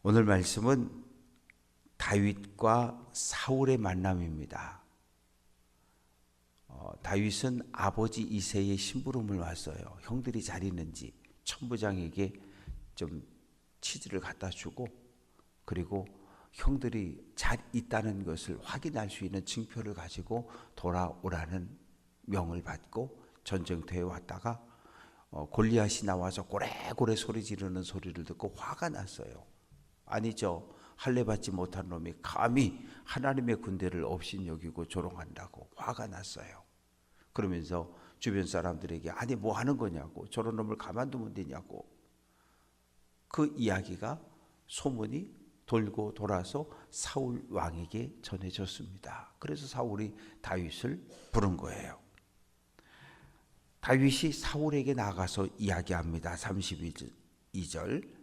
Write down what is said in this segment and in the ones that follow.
오늘 말씀은 다윗과 사울의 만남입니다. 다윗은 아버지 이새의 심부름을 왔어요. 형들이 잘 있는지 천부장에게 좀 치즈를 갖다 주고, 그리고 형들이 잘 있다는 것을 확인할 수 있는 증표를 가지고 돌아오라는 명을 받고 전쟁터에 왔다가 골리앗이 나와서 고래고래 소리 지르는 소리를 듣고 화가 났어요. 아니죠. 할례 받지 못한 놈이 감히 하나님의 군대를 업신여기고 조롱한다고 화가 났어요. 그러면서 주변 사람들에게 아니 뭐 하는 거냐고, 저런 놈을 가만두면 되냐고. 그 이야기가 소문이 돌고 돌아서 사울 왕에게 전해졌습니다. 그래서 사울이 다윗을 부른 거예요. 다윗이 사울에게 나가서 이야기합니다. 32절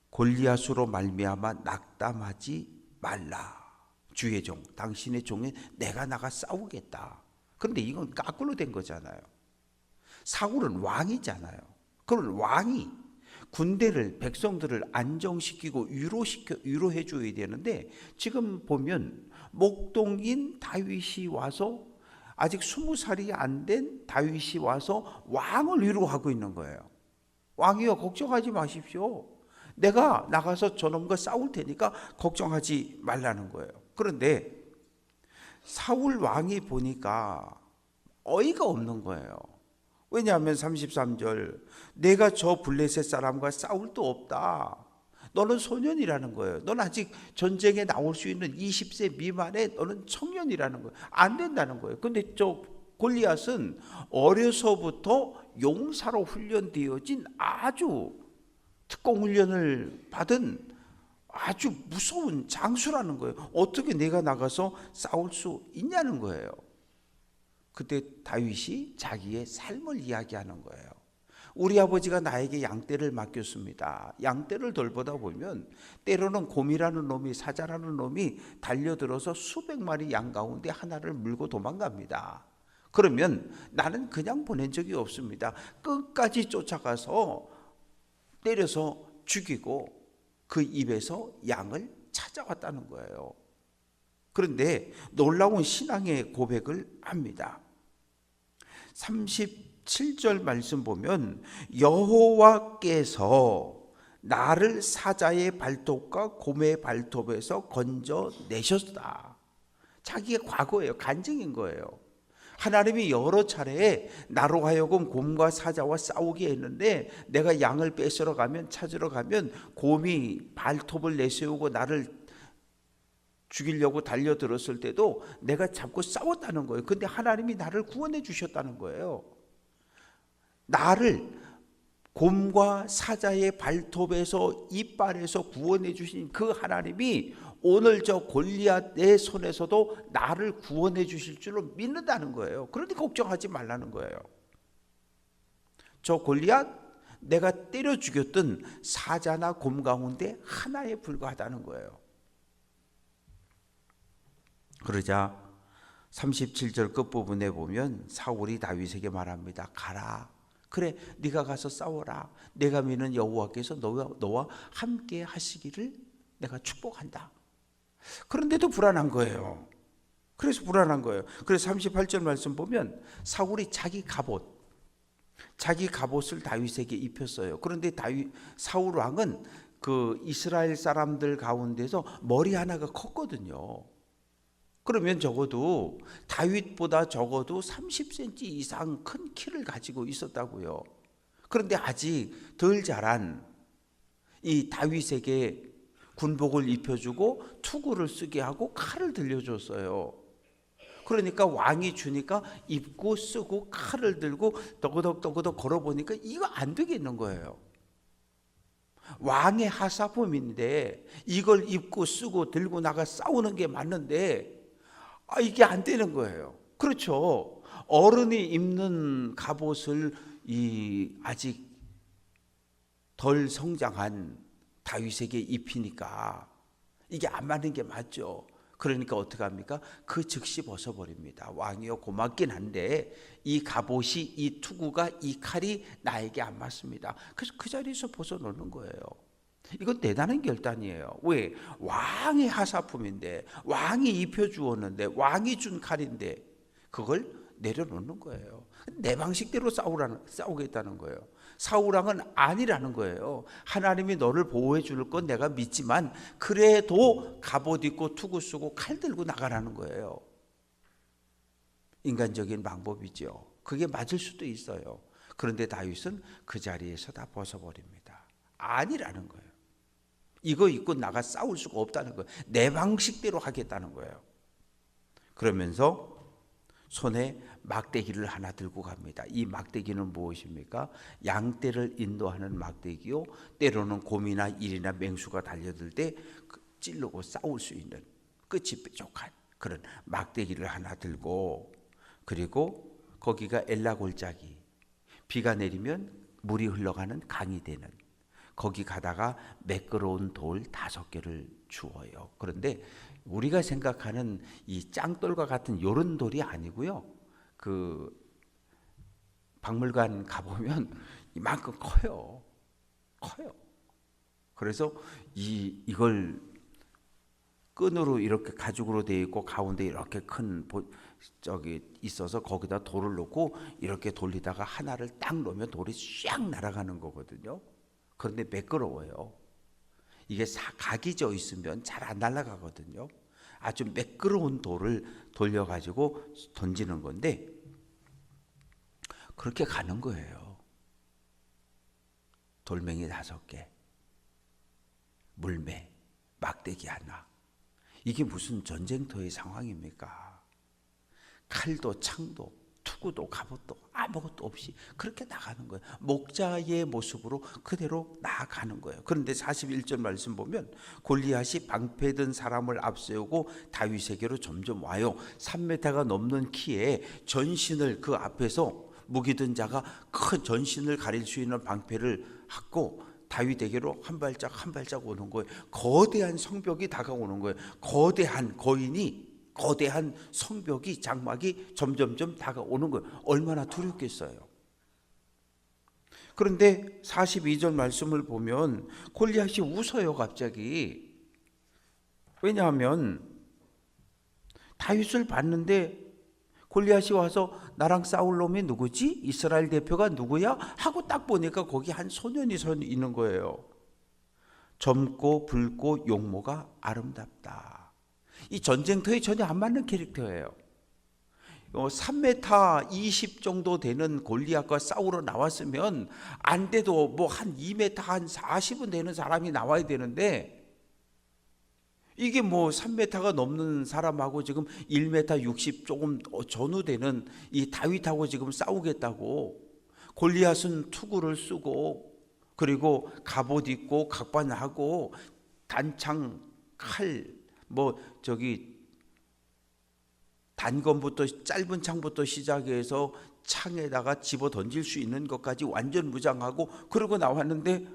골리앗으로 말미암아 낙담하지 말라. 주의 종 당신의 종에 내가 나가 싸우겠다. 그런데 이건 거꾸로 된 거잖아요. 사울은 왕이잖아요. 그럼 왕이 군대를, 백성들을 안정시키고 위로해 줘야 되는데, 지금 보면 목동인 다윗이 와서, 아직 20살이 안 된 다윗이 와서 왕을 위로하고 있는 거예요. 왕이여 걱정하지 마십시오. 내가 나가서 저놈과 싸울 테니까 걱정하지 말라는 거예요. 그런데 사울 왕이 보니까 어이가 없는 거예요. 왜냐하면 33절 내가 저 블레셋 사람과 싸울 도 없다. 너는 소년이라는 거예요. 너는 아직 전쟁에 나올 수 있는 20세 미만의 너는 청년이라는 거예요. 안 된다는 거예요. 근데 저 골리앗은 어려서부터 용사로 훈련되어진 아주 특공 훈련을 받은 아주 무서운 장수라는 거예요. 어떻게 내가 나가서 싸울 수 있냐는 거예요. 그때 다윗이 자기의 삶을 이야기하는 거예요. 우리 아버지가 나에게 양떼를 맡겼습니다. 양떼를 돌보다 보면 때로는 곰이라는 놈이, 사자라는 놈이 달려들어서 수백 마리 양 가운데 하나를 물고 도망갑니다. 그러면 나는 그냥 보낸 적이 없습니다. 끝까지 쫓아가서 때려서 죽이고 그 입에서 양을 찾아왔다는 거예요. 그런데 놀라운 신앙의 고백을 합니다. 37절 말씀 보면 여호와께서 나를 사자의 발톱과 곰의 발톱에서 건져내셨다. 자기의 과거예요. 간증인 거예요. 하나님이 여러 차례 나로 하여금 곰과 사자와 싸우게 했는데, 내가 양을 뺏으러 가면, 찾으러 가면 곰이 발톱을 내세우고 나를 죽이려고 달려들었을 때도 내가 잡고 싸웠다는 거예요. 근데 하나님이 나를 구원해 주셨다는 거예요. 나를 곰과 사자의 발톱에서, 이빨에서 구원해 주신 그 하나님이 오늘 저 골리앗의 손에서도 나를 구원해 주실 줄로 믿는다는 거예요. 그런데 걱정하지 말라는 거예요. 저 골리앗 내가 때려 죽였던 사자나 곰 가운데 하나에 불과하다는 거예요. 그러자 37절 끝부분에 보면 사울이 다윗에게 말합니다. 가라. 그래, 네가 가서 싸워라. 내가 믿는 여호와께서 너와 함께 하시기를 내가 축복한다. 그런데도 불안한 거예요. 그래서 불안한 거예요. 그래서 38절 말씀 보면 사울이 자기 갑옷을 다윗에게 입혔어요. 그런데 사울 왕은 그 이스라엘 사람들 가운데서 머리 하나가 컸거든요. 그러면 적어도 다윗보다 적어도 30cm 이상 큰 키를 가지고 있었다고요. 그런데 아직 덜 자란 이 다윗에게 군복을 입혀주고 투구를 쓰게 하고 칼을 들려줬어요. 그러니까 왕이 주니까 입고 쓰고 칼을 들고 떠그덕 걸어보니까 이거 안 되겠는 거예요. 왕의 하사품인데 이걸 입고 쓰고 들고 나가 싸우는 게 맞는데 이게 안 되는 거예요. 그렇죠. 어른이 입는 갑옷을 아직 덜 성장한 다윗에게 입히니까 이게 안 맞는 게 맞죠. 그러니까 어떻게 합니까? 그 즉시 벗어버립니다. 왕이여 고맙긴 한데 이 갑옷이, 이 투구가, 이 칼이 나에게 안 맞습니다. 그래서 그 자리에서 벗어놓는 거예요. 이건 대단한 결단이에요. 왜? 왕의 하사품인데, 왕이 입혀주었는데, 왕이 준 칼인데 그걸 내려놓는 거예요. 내 방식대로 싸우겠다는 거예요. 사울왕은 아니라는 거예요. 하나님이 너를 보호해 줄 건 내가 믿지만 그래도 갑옷 입고 투구 쓰고 칼 들고 나가라는 거예요. 인간적인 방법이죠. 그게 맞을 수도 있어요. 그런데 다윗은 그 자리에서 다 벗어버립니다. 아니라는 거예요. 이거 입고 나가 싸울 수가 없다는 거예요. 내 방식대로 하겠다는 거예요. 그러면서 손에 막대기를 하나 들고 갑니다. 이 막대기는 무엇입니까? 양떼를 인도하는 막대기요. 때로는 곰이나 일이나 맹수가 달려들 때 찌르고 싸울 수 있는 끝이 뾰족한 그런 막대기를 하나 들고, 그리고 거기가 엘라 골짜기, 비가 내리면 물이 흘러가는 강이 되는, 거기 가다가 매끄러운 돌 5개를 주어요. 그런데 우리가 생각하는 이 짱돌과 같은 요런 돌이 아니고요. 그 박물관 가보면 이만큼 커요. 그래서 이걸 끈으로 이렇게 가죽으로 되어 있고 가운데 이렇게 큰 저기 있어서 거기다 돌을 놓고 이렇게 돌리다가 하나를 딱 놓으면 돌이 쫙 날아가는 거거든요. 그런데 매끄러워요. 이게 각이 져 있으면 잘 안 날아가거든요. 아주 매끄러운 돌을 돌려가지고 던지는 건데 그렇게 가는 거예요. 돌멩이 5개, 물매, 막대기 하나. 이게 무슨 전쟁터의 상황입니까? 칼도 창도 투구도 갑옷도 아무것도 없이 그렇게 나가는 거예요. 목자의 모습으로 그대로 나아가는 거예요. 그런데 41절 말씀 보면 골리앗이 방패든 사람을 앞세우고 다윗에게로 점점 와요. 3m가 넘는 키에 전신을 그 앞에서 무기든 자가 큰 전신을 가릴 수 있는 방패를 갖고 다윗에게로 한 발짝 한 발짝 오는 거예요. 거대한 성벽이 다가오는 거예요. 거대한 거인이, 거대한 성벽이, 장막이 점점점 다가오는 거예요. 얼마나 두렵겠어요. 그런데 42절 말씀을 보면 골리앗이 웃어요, 갑자기. 왜냐하면 다윗을 봤는데 골리앗이 와서 나랑 싸울 놈이 누구지? 이스라엘 대표가 누구야? 하고 딱 보니까 거기 한 소년이 서 있는 거예요. 젊고 붉고 용모가 아름답다. 이 전쟁터에 전혀 안 맞는 캐릭터예요. 3m 20 정도 되는 골리앗과 싸우러 나왔으면 안 돼도 뭐 한 2m 한 40은 되는 사람이 나와야 되는데 이게 뭐 3m가 넘는 사람하고 지금 1m 60 조금 전후되는 이 다윗하고 지금 싸우겠다고. 골리앗은 투구를 쓰고 그리고 갑옷 입고 각반하고 단창, 칼, 뭐 저기 단검부터 짧은 창부터 시작해서 창에다가 집어 던질 수 있는 것까지 완전 무장하고 그러고 나왔는데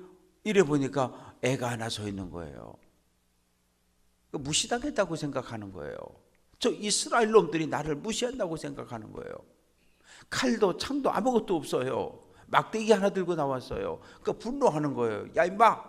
이래 보니까 애가 하나 서 있는 거예요. 무시당했다고 생각하는 거예요. 저 이스라엘 놈들이 나를 무시한다고 생각하는 거예요. 칼도 창도 아무것도 없어요. 막대기 하나 들고 나왔어요. 그러니까 분노하는 거예요. 야 임마,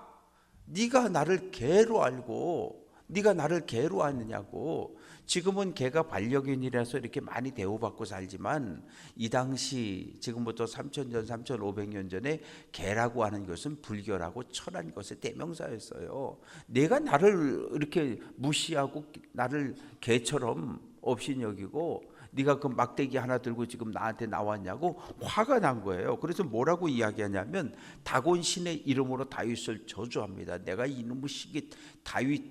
네가 나를 개로 알고 네가 나를 개로 아느냐고. 지금은 개가 반려견이라서 이렇게 많이 대우받고 살지만 이 당시 지금부터 3000년 3500년 전에 개라고 하는 것은 불결하고 천한 것의 대명사였어요. 내가 나를 이렇게 무시하고 나를 개처럼 업신여기고 네가 그 막대기 하나 들고 지금 나한테 나왔냐고 화가 난 거예요. 그래서 뭐라고 이야기하냐면 다곤 신의 이름으로 다윗을 저주합니다. 내가 이놈의 시기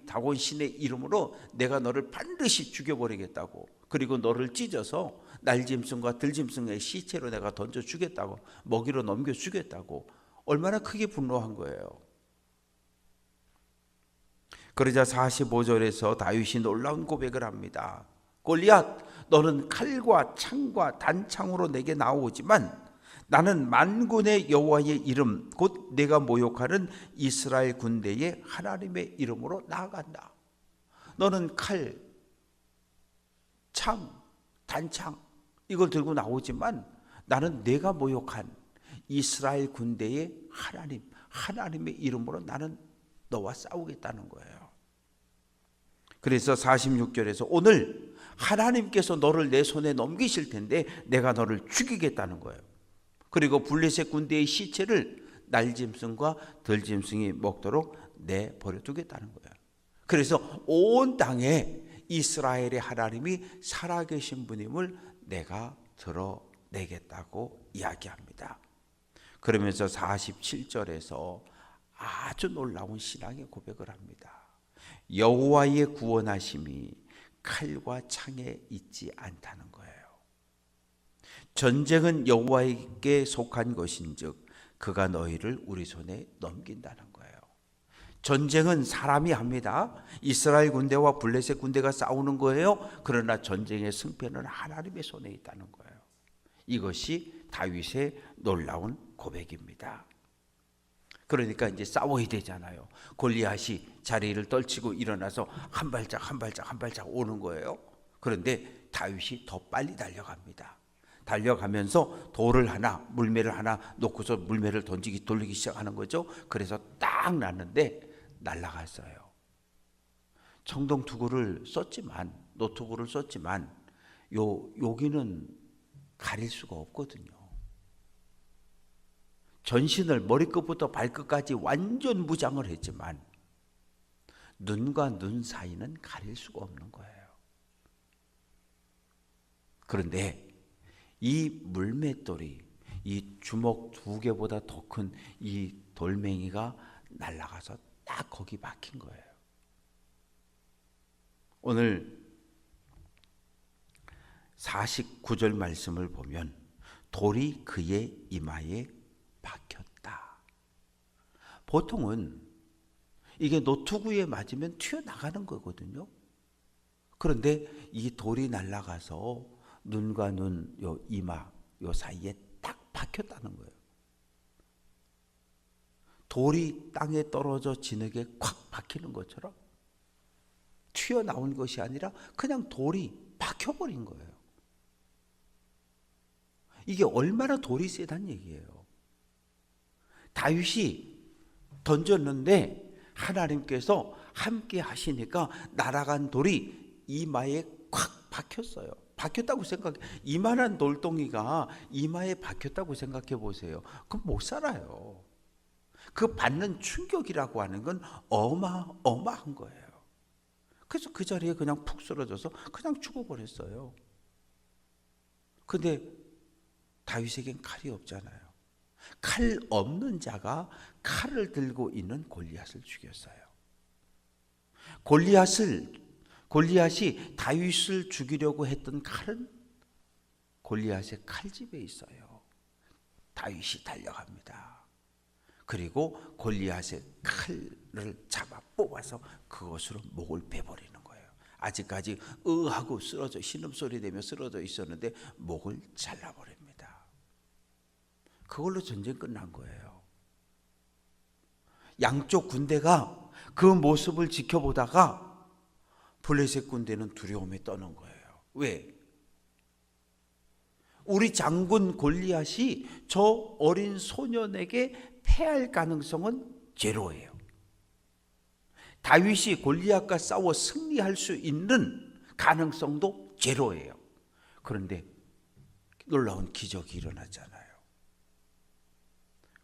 다곤 신의 이름으로 내가 너를 반드시 죽여버리겠다고. 그리고 너를 찢어서 날짐승과 들짐승의 시체로 내가 던져 주겠다고, 먹이로 넘겨 주겠다고. 얼마나 크게 분노한 거예요. 그러자 45절에서 다윗이 놀라운 고백을 합니다. 골리앗, 너는 칼과 창과 단창으로 내게 나오지만 나는 만군의 여호와의 이름 곧 내가 모욕하는 이스라엘 군대의 하나님의 이름으로 나아간다. 너는 칼, 창, 단창 이걸 들고 나오지만 나는 내가 모욕한 이스라엘 군대의 하나님의 이름으로 나는 너와 싸우겠다는 거예요. 그래서 46절에서 오늘 하나님께서 너를 내 손에 넘기실 텐데 내가 너를 죽이겠다는 거예요. 그리고 블레셋 군대의 시체를 날짐승과 들짐승이 먹도록 내버려 두겠다는 거예요. 그래서 온 땅에 이스라엘의 하나님이 살아계신 분임을 내가 드러내겠다고 이야기합니다. 그러면서 47절에서 아주 놀라운 신앙의 고백을 합니다. 여호와의 구원하심이 칼과 창에 있지 않다는 거예요. 전쟁은 여호와에게 속한 것인즉 그가 너희를 우리 손에 넘긴다는 거예요. 전쟁은 사람이 합니다. 이스라엘 군대와 블레셋 군대가 싸우는 거예요. 그러나 전쟁의 승패는 하나님의 손에 있다는 거예요. 이것이 다윗의 놀라운 고백입니다. 그러니까 이제 싸워야 되잖아요. 골리앗이 자리를 떨치고 일어나서 한 발짝 오는 거예요. 그런데 다윗이 더 빨리 달려갑니다. 달려가면서 돌을 하나, 물매를 하나 놓고서 물매를 돌리기 시작하는 거죠. 그래서 딱 났는데 날아갔어요. 청동 투구를 썼지만, 노투구를 썼지만 여기는 가릴 수가 없거든요. 전신을 머리끝부터 발끝까지 완전 무장을 했지만 눈과 눈 사이는 가릴 수가 없는 거예요. 그런데 이 물맷돌이, 이 주먹 2개보다 더 큰 이 돌멩이가 날아가서 딱 거기 박힌 거예요. 오늘 49절 말씀을 보면 돌이 그의 이마에 박혔다. 보통은 이게 노투구에 맞으면 튀어나가는 거거든요. 그런데 이 돌이 날아가서 눈과 눈, 요 이마, 요 사이에 딱 박혔다는 거예요. 돌이 땅에 떨어져 진흙에 콱 박히는 것처럼 튀어나온 것이 아니라 그냥 돌이 박혀버린 거예요. 이게 얼마나 돌이 세단 얘기예요. 다윗이 던졌는데 하나님께서 함께 하시니까 날아간 돌이 이마에 콱 박혔어요. 박혔다고 생각해. 이만한 돌덩이가 이마에 박혔다고 생각해 보세요. 그럼 못 살아요. 그 받는 충격이라고 하는 건 어마어마한 거예요. 그래서 그 자리에 그냥 푹 쓰러져서 그냥 죽어버렸어요. 근데 다윗에겐 칼이 없잖아요. 칼 없는 자가 칼을 들고 있는 골리앗을 죽였어요. 골리앗이 다윗을 죽이려고 했던 칼은 골리앗의 칼집에 있어요. 다윗이 달려갑니다. 그리고 골리앗의 칼을 잡아 뽑아서 그것으로 목을 베버리는 거예요. 아직까지 하고 쓰러져 신음소리 내며 쓰러져 있었는데 목을 잘라버립니다. 그걸로 전쟁 끝난 거예요. 양쪽 군대가 그 모습을 지켜보다가 블레셋 군대는 두려움에 떠는 거예요. 왜? 우리 장군 골리앗이 저 어린 소년에게 패할 가능성은 제로예요. 다윗이 골리앗과 싸워 승리할 수 있는 가능성도 제로예요. 그런데 놀라운 기적이 일어났잖아요.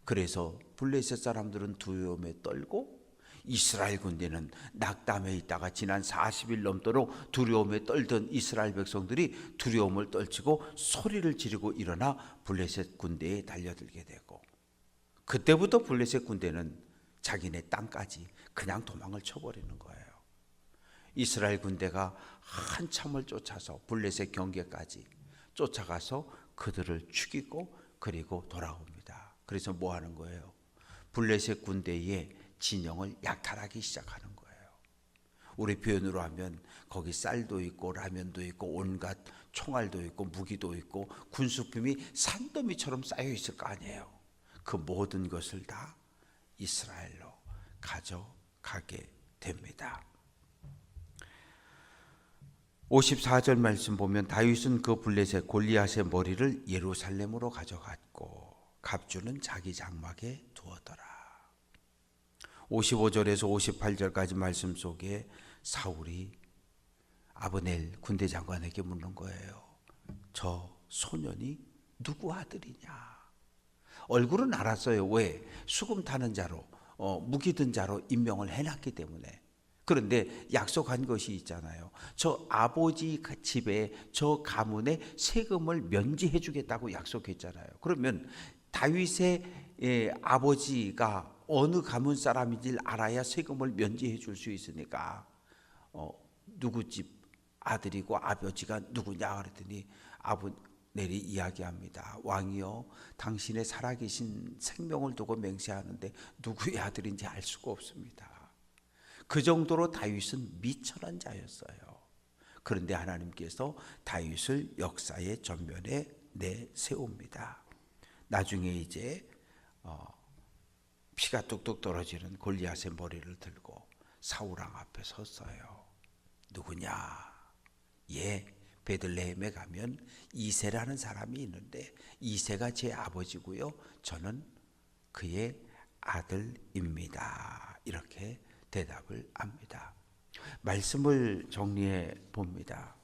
그래서 블레셋 사람들은 두려움에 떨고 이스라엘 군대는 낙담해 있다가 지난 40일 넘도록 두려움에 떨던 이스라엘 백성들이 두려움을 떨치고 소리를 지르고 일어나 블레셋 군대에 달려들게 되고, 그때부터 블레셋 군대는 자기네 땅까지 그냥 도망을 쳐버리는 거예요. 이스라엘 군대가 한참을 쫓아서 블레셋 경계까지 쫓아가서 그들을 죽이고 그리고 돌아옵니다. 그래서 뭐 하는 거예요? 블레셋 군대의 진영을 약탈하기 시작하는 거예요. 우리 표현으로 하면 거기 쌀도 있고 라면도 있고 온갖 총알도 있고 무기도 있고 군수품이 산더미처럼 쌓여 있을 거 아니에요. 그 모든 것을 다 이스라엘로 가져가게 됩니다. 54절 말씀 보면 다윗은 그 블레셋 골리앗의 머리를 예루살렘으로 가져갔고 갑주는 자기 장막에 두었더라. 55절에서 58절까지 말씀 속에 사울이 아브넬 군대 장관에게 묻는 거예요. 저 소년이 누구 아들이냐? 얼굴은 알았어요. 왜? 수금 타는 자로, 무기 든 자로 임명을 해놨기 때문에. 그런데 약속한 것이 있잖아요. 저 아버지 집에, 저 가문에 세금을 면제해 주겠다고 약속했잖아요. 그러면 다윗의 아버지가 어느 가문 사람인지를 알아야 세금을 면제해 줄 수 있으니까 누구 집 아들이고 아버지가 누구냐 그랬더니 아브넬이 이야기합니다. 왕이여, 당신의 살아계신 생명을 두고 맹세하는데 누구의 아들인지 알 수가 없습니다. 그 정도로 다윗은 미천한 자였어요. 그런데 하나님께서 다윗을 역사의 전면에 내세웁니다. 나중에 이제 피가 뚝뚝 떨어지는 골리앗의 머리를 들고 사울왕 앞에 섰어요. 누구냐? 베들레헴에 가면 이새라는 사람이 있는데 이새가 제 아버지고요, 저는 그의 아들입니다. 이렇게 대답을 합니다. 말씀을 정리해 봅니다.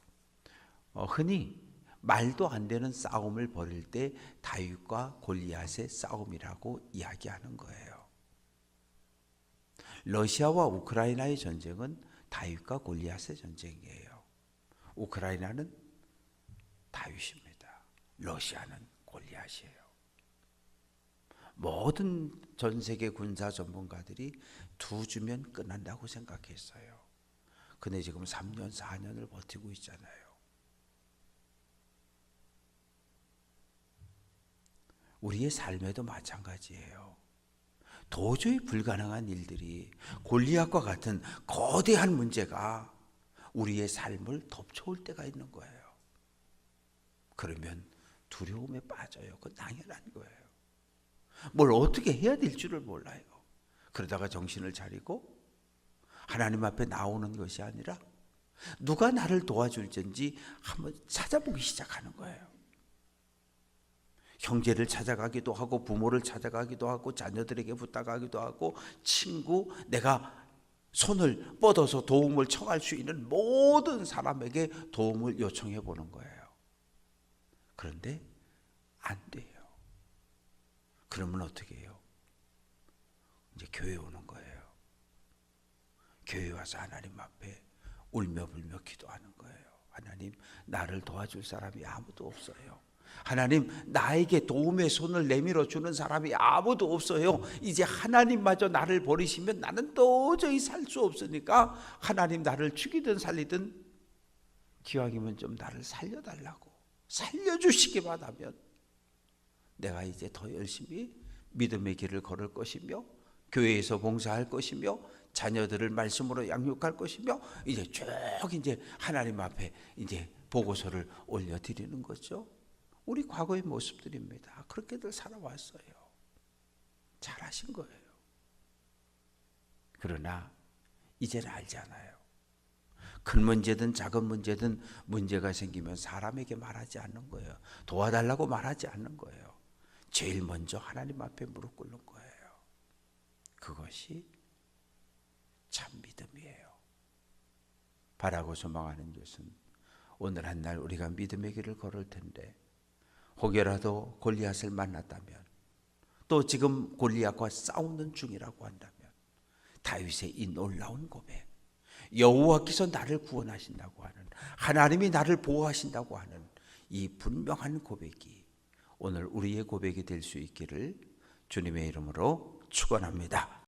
흔히 말도 안 되는 싸움을 벌일 때 다윗과 골리앗의 싸움이라고 이야기하는 거예요. 러시아와 우크라이나의 전쟁은 다윗과 골리앗의 전쟁이에요. 우크라이나는 다윗입니다. 러시아는 골리앗이에요. 모든 전 세계 군사 전문가들이 2주면 끝난다고 생각했어요. 근데 지금 3년, 4년을 버티고 있잖아요. 우리의 삶에도 마찬가지예요. 도저히 불가능한 일들이, 골리앗과 같은 거대한 문제가 우리의 삶을 덮쳐올 때가 있는 거예요. 그러면 두려움에 빠져요. 그건 당연한 거예요. 뭘 어떻게 해야 될 줄을 몰라요. 그러다가 정신을 차리고 하나님 앞에 나오는 것이 아니라 누가 나를 도와줄지 한번 찾아보기 시작하는 거예요. 형제를 찾아가기도 하고 부모를 찾아가기도 하고 자녀들에게 부탁하기도 하고 친구, 내가 손을 뻗어서 도움을 청할 수 있는 모든 사람에게 도움을 요청해 보는 거예요. 그런데 안 돼요. 그러면 어떻게 해요? 이제 교회 오는 거예요. 교회 와서 하나님 앞에 울며 불며 기도하는 거예요. 하나님, 나를 도와줄 사람이 아무도 없어요. 하나님, 나에게 도움의 손을 내밀어 주는 사람이 아무도 없어요. 이제 하나님마저 나를 버리시면 나는 도저히 살 수 없으니까 하나님, 나를 죽이든 살리든 기왕이면 좀 나를 살려달라고, 살려주시기만 하면 내가 이제 더 열심히 믿음의 길을 걸을 것이며 교회에서 봉사할 것이며 자녀들을 말씀으로 양육할 것이며 이제 쭉 이제 하나님 앞에 이제 보고서를 올려드리는 거죠. 우리 과거의 모습들입니다. 그렇게들 살아왔어요. 잘하신 거예요. 그러나 이제는 알잖아요. 큰 문제든 작은 문제든 문제가 생기면 사람에게 말하지 않는 거예요. 도와달라고 말하지 않는 거예요. 제일 먼저 하나님 앞에 무릎 꿇는 거예요. 그것이 참 믿음이에요. 바라고 소망하는 것은 오늘 한날 우리가 믿음의 길을 걸을 텐데 혹여라도 골리앗을 만났다면, 또 지금 골리앗과 싸우는 중이라고 한다면 다윗의 이 놀라운 고백, 여호와께서 나를 구원하신다고 하는, 하나님이 나를 보호하신다고 하는 이 분명한 고백이 오늘 우리의 고백이 될 수 있기를 주님의 이름으로 축원합니다.